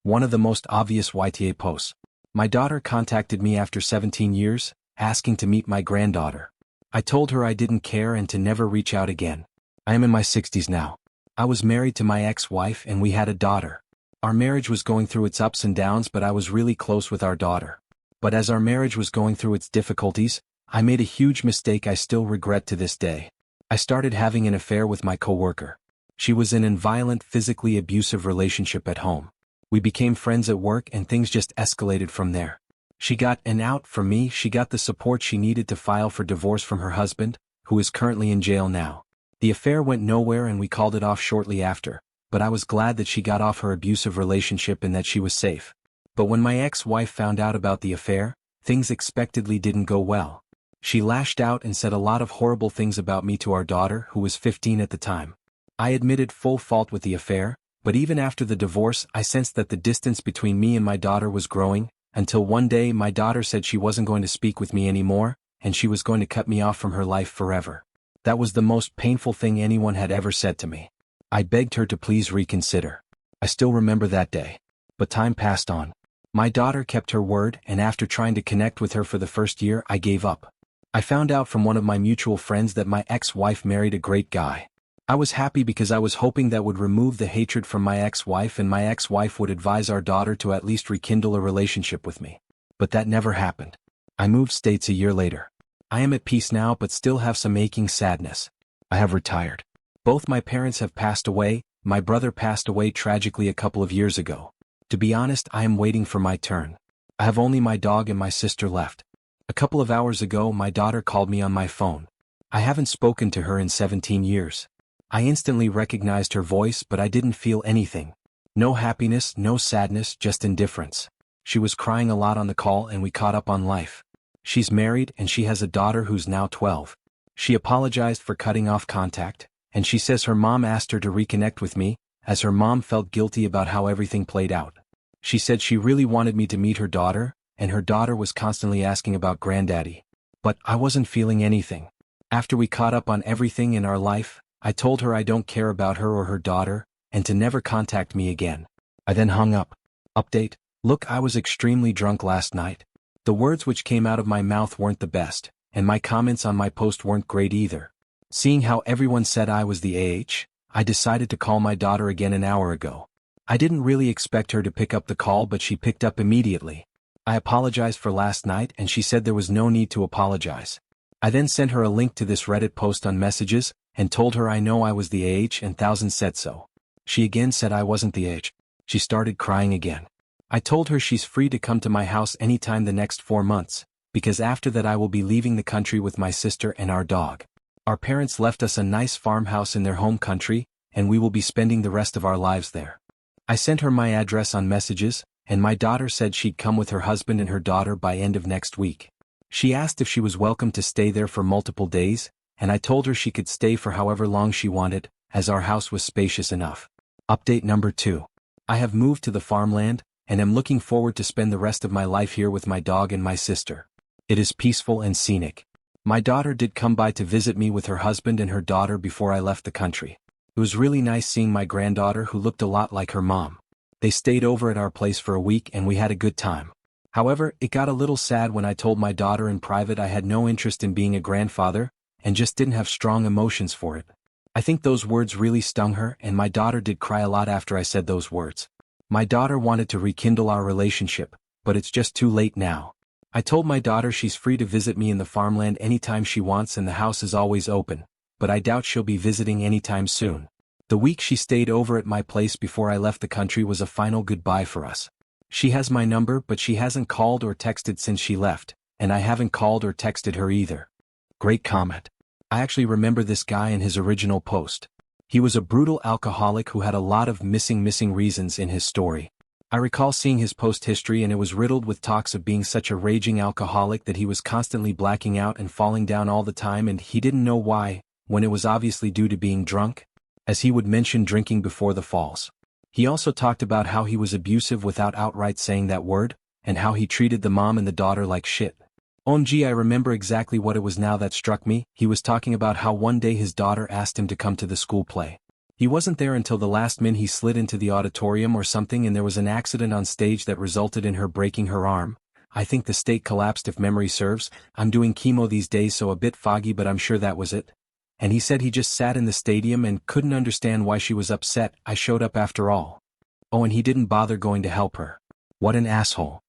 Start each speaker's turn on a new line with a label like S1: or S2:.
S1: One of the most obvious YTA posts. My daughter contacted me after 17 years, asking to meet my granddaughter. I told her I didn't care and to never reach out again. I am in my 60s now. I was married to my ex-wife and we had a daughter. Our marriage was going through its ups and downs, but I was really close with our daughter. But as our marriage was going through its difficulties, I made a huge mistake I still regret to this day. I started having an affair with my coworker. She was in a violent, physically abusive relationship at home. We became friends at work and things just escalated from there. She got an out from me, she got the support she needed to file for divorce from her husband, who is currently in jail now. The affair went nowhere and we called it off shortly after, but I was glad that she got off her abusive relationship and that she was safe. But when my ex-wife found out about the affair, things expectedly didn't go well. She lashed out and said a lot of horrible things about me to our daughter, who was 15 at the time. I admitted full fault with the affair, but even after the divorce I sensed that the distance between me and my daughter was growing, until one day my daughter said she wasn't going to speak with me anymore, and she was going to cut me off from her life forever. That was the most painful thing anyone had ever said to me. I begged her to please reconsider. I still remember that day. But time passed on. My daughter kept her word, and after trying to connect with her for the first year, I gave up. I found out from one of my mutual friends that my ex-wife married a great guy. I was happy because I was hoping that would remove the hatred from my ex-wife and my ex-wife would advise our daughter to at least rekindle a relationship with me. But that never happened. I moved states a year later. I am at peace now but still have some aching sadness. I have retired. Both my parents have passed away. My brother passed away tragically a couple of years ago. To be honest, I am waiting for my turn. I have only my dog and my sister left. A couple of hours ago my daughter called me on my phone. I haven't spoken to her in 17 years. I instantly recognized her voice but I didn't feel anything. No happiness, no sadness, just indifference. She was crying a lot on the call and we caught up on life. She's married and she has a daughter who's now 12. She apologized for cutting off contact, and she says her mom asked her to reconnect with me, as her mom felt guilty about how everything played out. She said she really wanted me to meet her daughter, and her daughter was constantly asking about granddaddy. But I wasn't feeling anything. After we caught up on everything in our life, I told her I don't care about her or her daughter, and to never contact me again. I then hung up. Update: look, I was extremely drunk last night. The words which came out of my mouth weren't the best, and my comments on my post weren't great either. Seeing how everyone said I was the I decided to call my daughter again an hour ago. I didn't really expect her to pick up the call, but she picked up immediately. I apologized for last night and she said there was no need to apologize. I then sent her a link to this Reddit post on messages, and told her I know I was the and thousands said so. She again said I wasn't the She started crying again. I told her she's free to come to my house anytime the next 4 months, because after that I will be leaving the country with my sister and our dog. Our parents left us a nice farmhouse in their home country, and we will be spending the rest of our lives there. I sent her my address on messages, and my daughter said she'd come with her husband and her daughter by end of next week. She asked if she was welcome to stay there for multiple days, and I told her she could stay for however long she wanted, as our house was spacious enough. Update number 2. I have moved to the farmland, and am looking forward to spend the rest of my life here with my dog and my sister. It is peaceful and scenic. My daughter did come by to visit me with her husband and her daughter before I left the country. It was really nice seeing my granddaughter, who looked a lot like her mom. They stayed over at our place for a week and we had a good time. However, it got a little sad when I told my daughter in private I had no interest in being a grandfather, and just didn't have strong emotions for it. I think those words really stung her, and my daughter did cry a lot after I said those words. My daughter wanted to rekindle our relationship, but it's just too late now. I told my daughter she's free to visit me in the farmland anytime she wants and the house is always open, but I doubt she'll be visiting anytime soon. The week she stayed over at my place before I left the country was a final goodbye for us. She has my number, but she hasn't called or texted since she left, and I haven't called or texted her either. Great comment. I actually remember this guy and his original post. He was a brutal alcoholic who had a lot of missing reasons in his story. I recall seeing his post history and it was riddled with talks of being such a raging alcoholic that he was constantly blacking out and falling down all the time, and he didn't know why, when it was obviously due to being drunk, as he would mention drinking before the falls. He also talked about how he was abusive without outright saying that word, and how he treated the mom and the daughter like shit. OMG, I remember exactly what it was now that struck me. He was talking about how one day his daughter asked him to come to the school play. He wasn't there until the last minute. He slid into the auditorium or something and there was an accident on stage that resulted in her breaking her arm. I think the state collapsed if memory serves. I'm doing chemo these days so a bit foggy but I'm sure that was it. And he said he just sat in the stadium and couldn't understand why she was upset. I showed up after all. Oh, and he didn't bother going to help her. What an asshole.